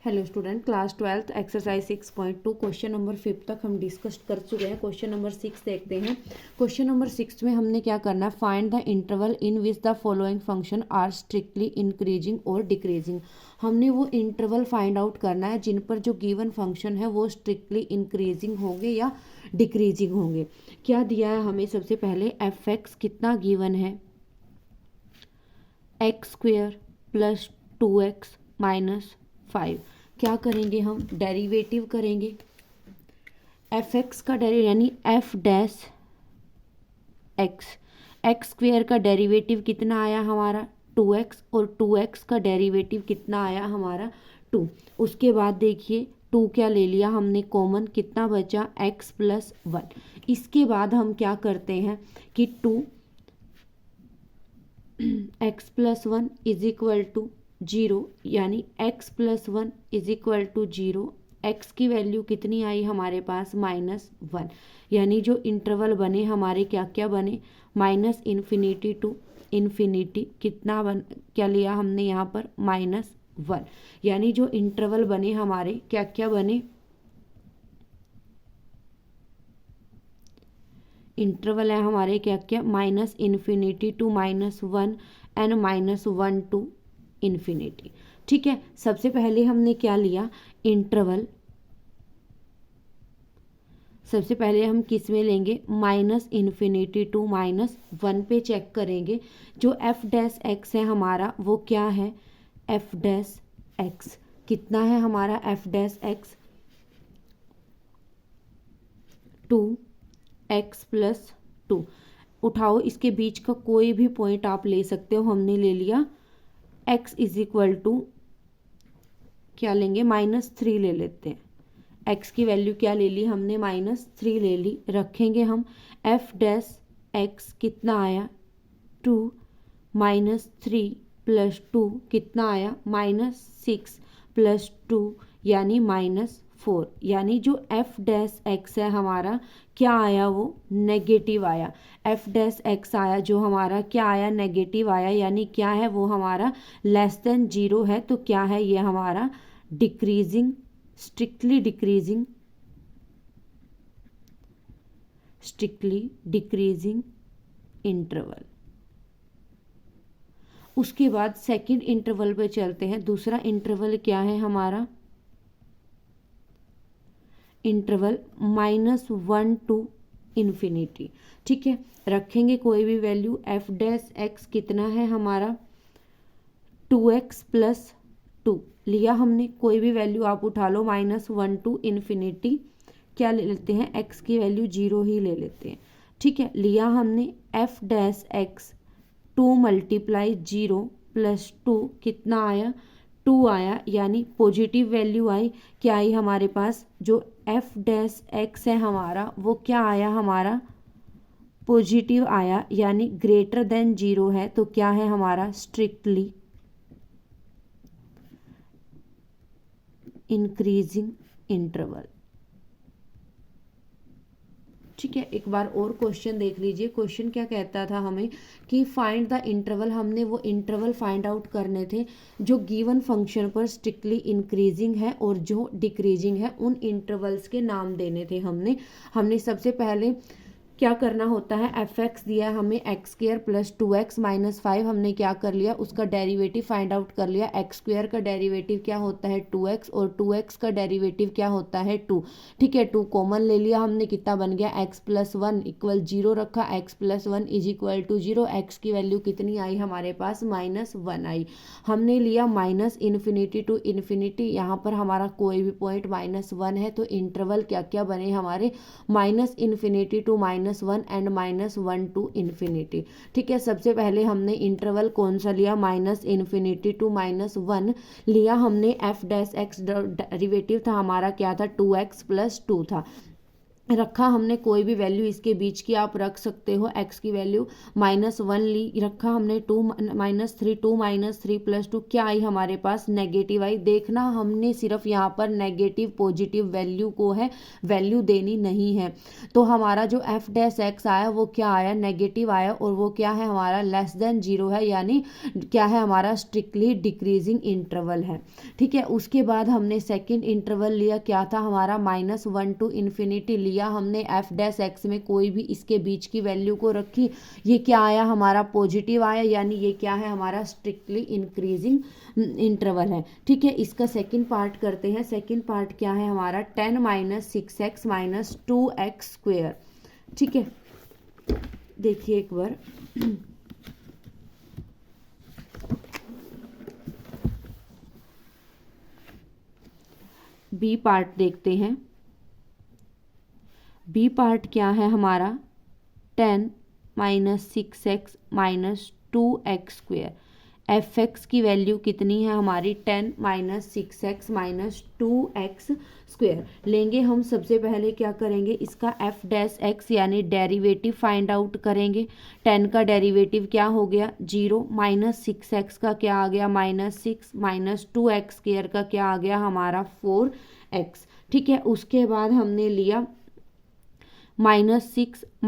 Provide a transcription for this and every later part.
Hello student, class 12th exercise 6.2 question number 5 तक हम discuss कर चुके हैं। क्वेश्चन नंबर 6 देखते हैं। क्वेश्चन नंबर 6 में हमने क्या करना है, find the interval in which the following function are strictly increasing और डिक्रीजिंग। हमने वो इंटरवल फाइंड आउट करना है जिन पर जो गिवन फंक्शन है वो स्ट्रिक्टली इंक्रीजिंग होंगे या डिक्रीजिंग होंगे। क्या दिया है हमें, सबसे पहले एफ एक्स कितना गिवन है, x square plus 2x minus 5। क्या करेंगे हम, डेरिवेटिव करेंगे। एफ एक्स का डेरिवेटिव यानी F dash x, x square का डेरिवेटिव कितना आया हमारा 2x, और 2x का डेरिवेटिव कितना आया हमारा 2। उसके बाद देखिए 2 क्या ले लिया हमने कॉमन, कितना बचा x प्लस 1। इसके बाद हम क्या करते हैं कि 2x plus 1 is equal to 0, यानी x plus 1 is equal to 0। x की वैल्यू कितनी आई हमारे पास -1, यानी जो इंटरवल बने हमारे क्या क्या बने, -इन्फिनिटी टू इन्फिनिटी। कितना क्या लिया हमने यहाँ पर -1, यानी जो इंटरवल बने हमारे क्या क्या बने, इंटरवल है हमारे क्या क्या, -infinity to -1 and -1 to infinity. ठीक है, सबसे पहले हमने क्या लिया इंटरवल, सबसे पहले हम किस में लेंगे, -इन्फिनिटी टू -1 पे चेक करेंगे। जो एफ डैश एक्स है हमारा वो क्या है, एफ डैश एक्स कितना है हमारा, F dash x 2x plus 2। उठाओ इसके बीच का कोई भी पॉइंट आप ले सकते हो, हमने ले लिया x इज इक्वल टू क्या लेंगे, -3 ले लेते हैं। x की वैल्यू क्या ले ली हमने, -3 ले ली। रखेंगे हम f डैश x कितना आया 2, -3 प्लस 2 कितना आया -6 प्लस 2 यानी -4, यानी जो f डैश x है हमारा क्या आया, वो नेगेटिव आया। f डैश x आया जो हमारा क्या आया, नेगेटिव आया, यानी क्या है वो हमारा लेस देन 0 है। तो क्या है ये हमारा डिक्रीजिंग, स्ट्रिक्टली डिक्रीजिंग इंटरवल। उसके बाद सेकंड इंटरवल पे चलते हैं। दूसरा इंटरवल क्या है हमारा, इंटरवल -1 टू इन्फिनिटी। ठीक है, रखेंगे कोई भी वैल्यू, एफ डैश एक्स कितना है हमारा 2x प्लस 2 लिया हमने, कोई भी वैल्यू आप उठा लो, -1 टू इन्फिनिटी क्या ले लेते हैं, x की वैल्यू 0 ही ले लेते हैं। ठीक है, लिया हमने F dash x 2 multiply 0 plus 2 कितना आया 2 आया, यानी पॉजिटिव वैल्यू आई। क्या आई हमारे पास, जो एफ डैश एक्स है हमारा वो क्या आया हमारा पॉजिटिव आया, यानी ग्रेटर देन 0 है। तो क्या है हमारा स्ट्रिक्टली इंक्रीजिंग इंटरवल। ठीक है, एक बार और क्वेश्चन देख लीजिए। क्वेश्चन क्या कहता था हमें कि फाइंड द इंटरवल, हमने वो इंटरवल फाइंड आउट करने थे जो गिवन फंक्शन पर स्ट्रिक्टली इंक्रीजिंग है और जो डिक्रीजिंग है। उन इंटरवल्स के नाम देने थे हमने सबसे पहले क्या करना होता है, एफ एक्स दिया हमें x square plus 2x minus 5, हमने क्या कर लिया उसका डेरिवेटिव फाइंड आउट कर लिया। एक्स स्क्वेयर का डेरिवेटिव क्या होता है 2x, और 2x का डेरिवेटिव क्या होता है 2। ठीक है, 2 कॉमन ले लिया हमने, कितना बन गया x प्लस 1 इक्वल 0 रखा, x plus 1 is equal to 0। एक्स की वैल्यू कितनी आई हमारे पास -1 आई। हमने लिया -इन्फिनिटी टू इन्फिनिटी, यहाँ पर हमारा कोई भी पॉइंट -1 है, तो इंटरवल क्या क्या बने हमारे, -infinity to -1 and -1 to infinity. ठीक है, सबसे पहले हमने इंटरवल कौन सा लिया, -इन्फिनिटी टू -1 लिया हमने। एफ डैश एक्स डेरिवेटिव था हमारा क्या था 2x प्लस 2 था। रखा हमने कोई भी वैल्यू इसके बीच की आप रख सकते हो, x की वैल्यू -1 ली, रखा हमने 2 -3, 2 -3 +2, क्या आई हमारे पास नेगेटिव आई। देखना हमने सिर्फ यहाँ पर नेगेटिव पॉजिटिव वैल्यू को है वैल्यू देनी नहीं है। तो हमारा जो f डैश x आया वो क्या आया, नेगेटिव आया, और वो क्या है हमारा <0 है, यानी क्या है हमारा स्ट्रिक्टली डिक्रीजिंग इंटरवल है। ठीक है, उसके बाद हमने सेकेंड इंटरवल लिया, क्या था हमारा -1 to ∞ लिया हमने f डैश x में कोई भी इसके बीच की वैल्यू को रखी, ये क्या आया हमारा पॉजिटिव आया, यानी ये क्या है हमारा स्ट्रिक्टली इंक्रीजिंग इंटरवल है। ठीक है, इसका सेकंड पार्ट करते हैं। सेकंड पार्ट क्या है हमारा 10 - 6x - 2x²। ठीक है, देखिए एक बार बी पार्ट देखते हैं। बी पार्ट क्या है हमारा 10 - 6x - 2x²। एफ एक्स की वैल्यू कितनी है हमारी 10 - 6x - 2x² लेंगे हम। सबसे पहले क्या करेंगे, इसका f डैश x यानी डेरिवेटिव फाइंड आउट करेंगे। 10 का डेरिवेटिव क्या हो गया 0, -6x का क्या आ गया -6, -2x² का क्या आ गया हमारा 4x। ठीक है, उसके बाद हमने लिया -6 -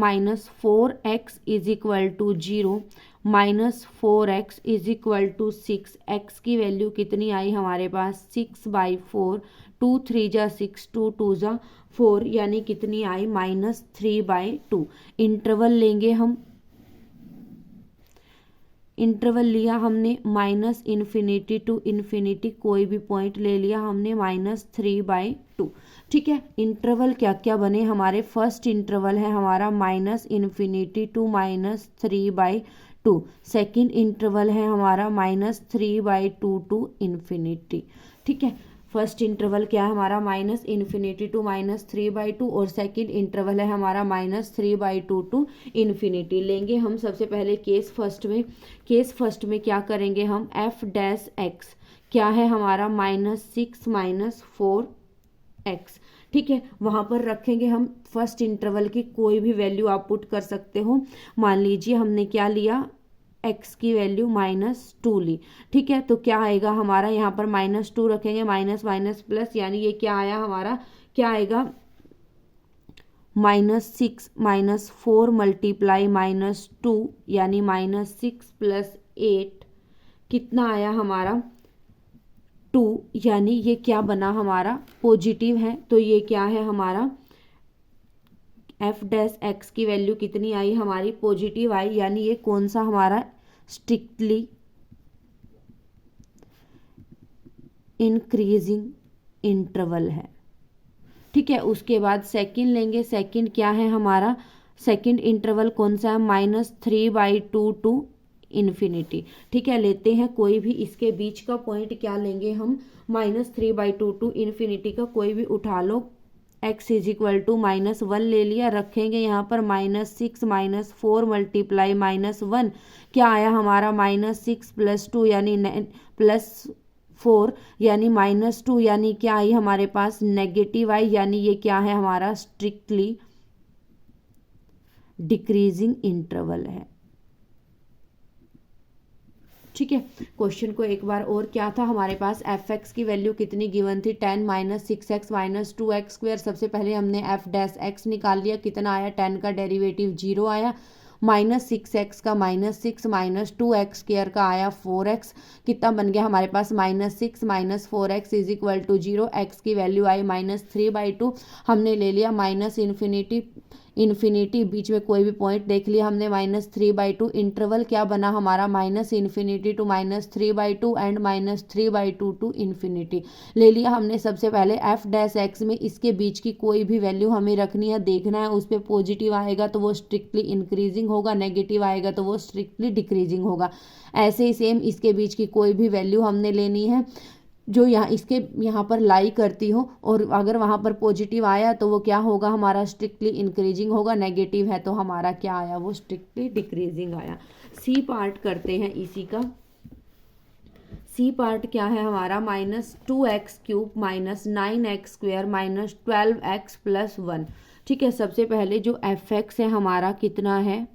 4x = 0, -4x = 6, x की वैल्यू कितनी आई हमारे पास 6/4, 2 3 जा 6, 2 2 जा 4, यानी कितनी आई -3/2। इंटरवल लेंगे हम, इंटरवल लिया हमने -∞ to ∞, कोई भी पॉइंट ले लिया हमने -3/2। ठीक है, इंटरवल क्या क्या बने हमारे, फर्स्ट इंटरवल है हमारा -∞ to -3/2, सेकंड इंटरवल है हमारा -3/2 to ∞। ठीक है, फर्स्ट इंटरवल क्या है हमारा -∞ to -3/2 और सेकंड इंटरवल है हमारा -3/2 to ∞। लेंगे हम सबसे पहले केस फर्स्ट में। केस फर्स्ट में क्या करेंगे हम, f डैश x क्या है हमारा -6 - 4x। ठीक है, वहां पर रखेंगे हम फर्स्ट इंटरवल की कोई भी वैल्यू आप पुट कर सकते हो। मान लीजिए हमने क्या लिया, x की वैल्यू -2 ली। ठीक है, तो क्या आएगा हमारा यहाँ पर -2 रखेंगे, माइनस माइनस प्लस, यानी ये क्या आया हमारा, क्या आएगा -6 - 4 × -2, यानी -6 + 8 कितना आया हमारा 2, यानी ये क्या बना हमारा पॉजिटिव है। तो ये क्या है हमारा f डैश x की वैल्यू कितनी आई हमारी पॉजिटिव आई, यानी ये कौन सा हमारा स्ट्रिक्टली इंक्रीजिंग इंटरवल है। ठीक है, उसके बाद सेकंड लेंगे। सेकंड क्या है हमारा, सेकंड इंटरवल कौन सा है -3/2 to ∞। ठीक है, लेते हैं कोई भी इसके बीच का पॉइंट, क्या लेंगे हम -3/2 to ∞ का कोई भी उठा लो, x = -1 ले लिया, रखेंगे यहाँ पर -6 - 4 × -1, क्या आया हमारा -6 + 2 यानी +4, यानी -2, यानी क्या आई हमारे पास नेगेटिव आई, यानी ये क्या है हमारा स्ट्रिक्टली डिक्रीजिंग इंटरवल है। ठीक है, क्वेश्चन को एक बार और, क्या था हमारे पास एफ एक्स की वैल्यू कितनी गिवन थी 10 - 6x - 2x²। सबसे पहले हमने f डैश x निकाल लिया, कितना आया 10 का डेरिवेटिव 0 आया, -6x का -6 - 2x² का आया 4x, कितना बन गया हमारे पास -6 - 4x = 0, x की वैल्यू आई -3/2। हमने ले लिया ∞ बीच में कोई भी पॉइंट देख लिया हमने -3/2। इंटरवल क्या बना हमारा -∞ to -3/2 एंड -3/2 to ∞। ले लिया हमने सबसे पहले f डैश x में, इसके बीच की कोई भी वैल्यू हमें रखनी है, देखना है उस पर पॉजिटिव आएगा तो वो स्ट्रिक्टली इंक्रीजिंग होगा, नेगेटिव आएगा तो वो स्ट्रिक्टली डिक्रीजिंग होगा। ऐसे ही सेम इसके बीच की कोई भी वैल्यू हमने लेनी है जो यहाँ पर लाई करती हो, और अगर वहाँ पर पॉजिटिव आया तो वो क्या होगा हमारा स्ट्रिक्टली इंक्रीजिंग होगा, नेगेटिव है तो हमारा क्या आया वो स्ट्रिक्टली डिक्रीजिंग आया। सी पार्ट करते हैं इसी का। सी पार्ट क्या है हमारा -2x³ - 9x² - 12x + 1। ठीक है, सबसे पहले जो एफ एक्स है हमारा कितना है,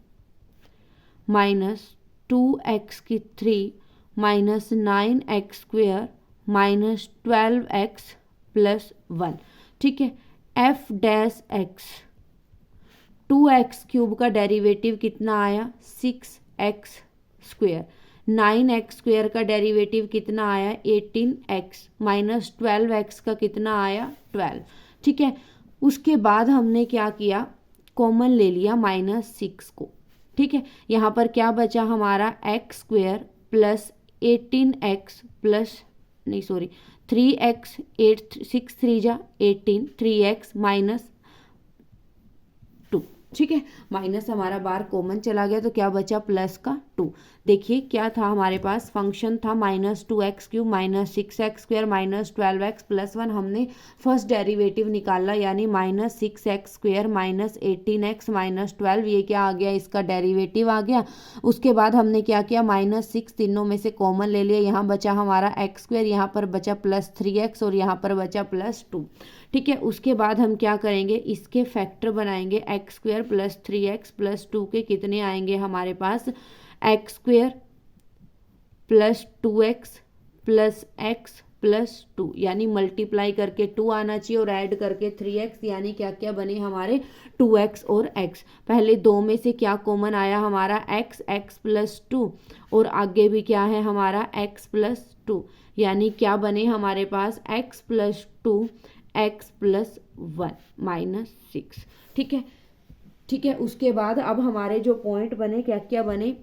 -2x³ -9x² -12x + 1। ठीक है, एफ डैश एक्स 2x³ का डेरिवेटिव कितना आया 6x², 9x² का डेरिवेटिव कितना आया 18x -12x का कितना आया 12। ठीक है, उसके बाद हमने क्या किया, कॉमन ले लिया -6 को। ठीक है, यहाँ पर क्या बचा हमारा x² + 18x प्लस 3x 6 3 जा 18 3x -2। ठीक है, माइनस हमारा बार कॉमन चला गया तो क्या बचा प्लस का 2। देखिए क्या था हमारे पास, फंक्शन था -2x³ -6x² -12x + 1। हमने फर्स्ट डेरिवेटिव निकाला यानी -6x² -18x -12, ये क्या आ गया, इसका डेरिवेटिव आ गया। उसके बाद हमने क्या किया, -6 तीनों में से कॉमन ले लिया, यहाँ बचा हमारा x², यहाँ पर बचा +3x और यहाँ पर बचा +2। ठीक है, उसके बाद हम क्या करेंगे, इसके फैक्टर बनाएंगे, x² + 3x + 2 के कितने आएंगे हमारे पास, x² + 2x + x + 2, यानी मल्टीप्लाई करके 2 आना चाहिए और ऐड करके 3x, यानी क्या क्या बने हमारे 2x और x। पहले दो में से क्या कॉमन आया हमारा x + 2 और आगे भी क्या है हमारा x + 2, यानी क्या बने हमारे पास x + 2 x + 1 -6। ठीक है, ठीक है, उसके बाद अब हमारे जो पॉइंट बने क्या क्या बने,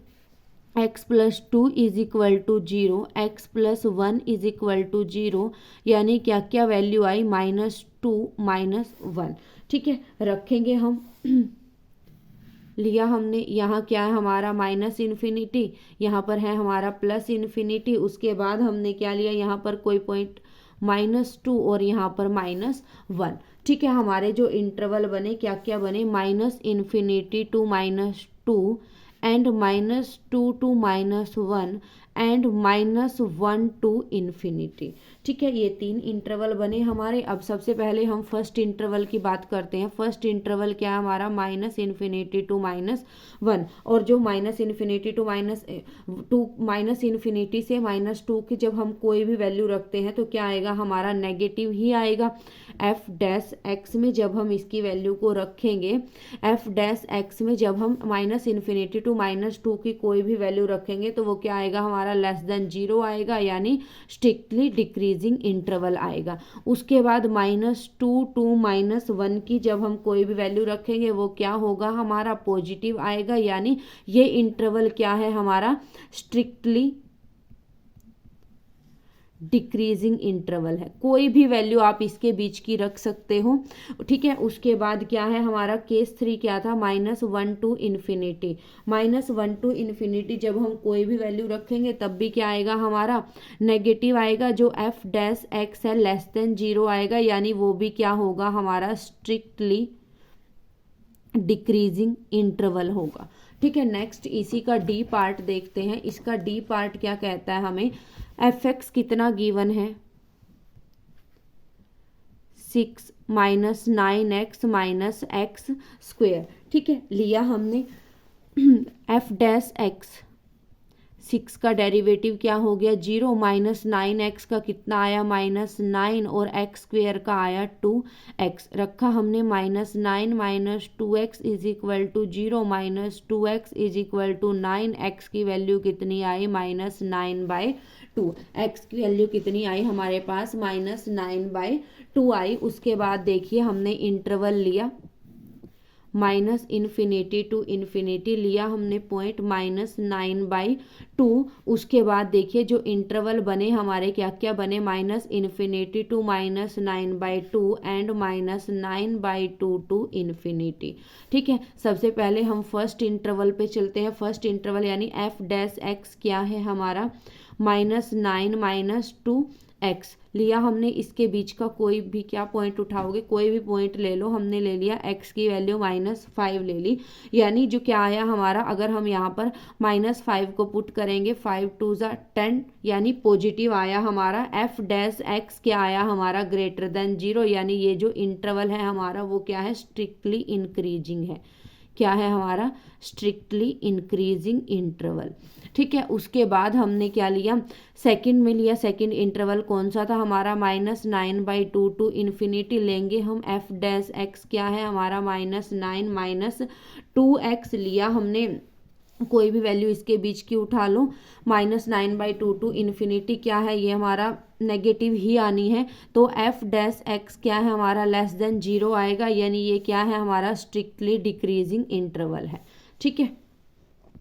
x + 2 = 0, x + 1 = 0, यानी क्या क्या वैल्यू आई -2 -1। ठीक है, रखेंगे हम लिया हमने, यहाँ क्या है हमारा -∞, यहाँ पर है हमारा +∞। उसके बाद हमने क्या लिया, यहाँ पर कोई पॉइंट -2 और यहाँ पर -1। ठीक है, हमारे जो इंटरवल बने क्या क्या बने, -∞ to -2 and -2 to -1 and -1 to ∞। ठीक है, ये 3 इंटरवल बने हमारे। अब सबसे पहले हम फर्स्ट इंटरवल की बात करते हैं। फर्स्ट इंटरवल क्या है हमारा, -∞ to -1, और जो -∞ to -∞ से -2 की जब हम कोई भी वैल्यू रखते हैं तो क्या आएगा हमारा, नेगेटिव ही आएगा। एफ डैश एक्स में जब हम इसकी वैल्यू को रखेंगे, एफ डैश एक्स में जब हम -∞ to -2 की कोई भी वैल्यू रखेंगे तो वो क्या आएगा हमारा, <0 आएगा, यानी स्ट्रिक्टली डिक्रीजिंग इंटरवल आएगा। उसके बाद -2 to -1 की जब हम कोई भी वैल्यू रखेंगे वो क्या होगा हमारा, पॉजिटिव आएगा, यानी ये इंटरवल क्या है हमारा, स्ट्रिक्टली डिक्रीजिंग इंटरवल है। कोई भी वैल्यू आप इसके बीच की रख सकते हो। ठीक है, उसके बाद क्या है हमारा, केस 3 क्या था, -1 to ∞, -1 to ∞ जब हम कोई भी वैल्यू रखेंगे तब भी क्या आएगा हमारा, नेगेटिव आएगा। जो एफ डैश एक्स है <0 आएगा, यानी वो भी क्या होगा हमारा, स्ट्रिक्टली डिक्रीजिंग इंटरवल होगा। ठीक है, नेक्स्ट इसी का डी पार्ट देखते हैं। इसका डी पार्ट क्या कहता है हमें, एफ एक्स कितना गिवन है, 6 -9x -x²। ठीक है, लिया हमने एफ डैश एक्स 6 का डेरिवेटिव क्या हो गया 0, -9x का कितना आया -9 और x² का आया 2x, रखा हमने -9 - 2x = 0 -2x = 9, x की वैल्यू कितनी आई -9/2, x की वैल्यू कितनी आई हमारे पास -9/2 आई। उसके बाद देखिए हमने इंटरवल लिया -∞ to ∞, लिया हमने पॉइंट -9/2। उसके बाद देखिए जो इंटरवल बने हमारे क्या क्या बने, -∞ to -9/2 एंड -9/2 to ∞। ठीक है, सबसे पहले हम फर्स्ट इंटरवल पे चलते हैं। फर्स्ट इंटरवल यानी एफ डैश एक्स क्या है हमारा, -9 - 2 एक्स लिया हमने, इसके बीच का कोई भी क्या पॉइंट उठाओगे, कोई भी पॉइंट ले लो, हमने ले लिया एक्स की वैल्यू -5 ले ली, यानी जो क्या आया हमारा, अगर हम यहाँ पर -5 को पुट करेंगे 5 2 ज़ा 10 यानी पॉजिटिव आया हमारा। एफ डैश एक्स क्या आया हमारा, ग्रेटर देन 0, यानी ये जो इंटरवल है हमारा वो क्या है, स्ट्रिक्टली इंक्रीजिंग है। क्या है हमारा, स्ट्रिक्टली इंक्रीजिंग इंटरवल। ठीक है, उसके बाद हमने क्या लिया, सेकंड में लिया, सेकंड इंटरवल कौन सा था हमारा, -9/2 टू इन्फिनिटी लेंगे हम। एफ डैश एक्स क्या है हमारा, -9 -2x लिया हमने, कोई भी वैल्यू इसके बीच की उठा लो। -9/2 टू इन्फिनिटी क्या है, ये हमारा नेगेटिव ही आनी है, तो एफ डैश एक्स क्या है हमारा, <0 आएगा, यानी ये क्या है हमारा, स्ट्रिक्टली डिक्रीजिंग इंटरवल है। ठीक है।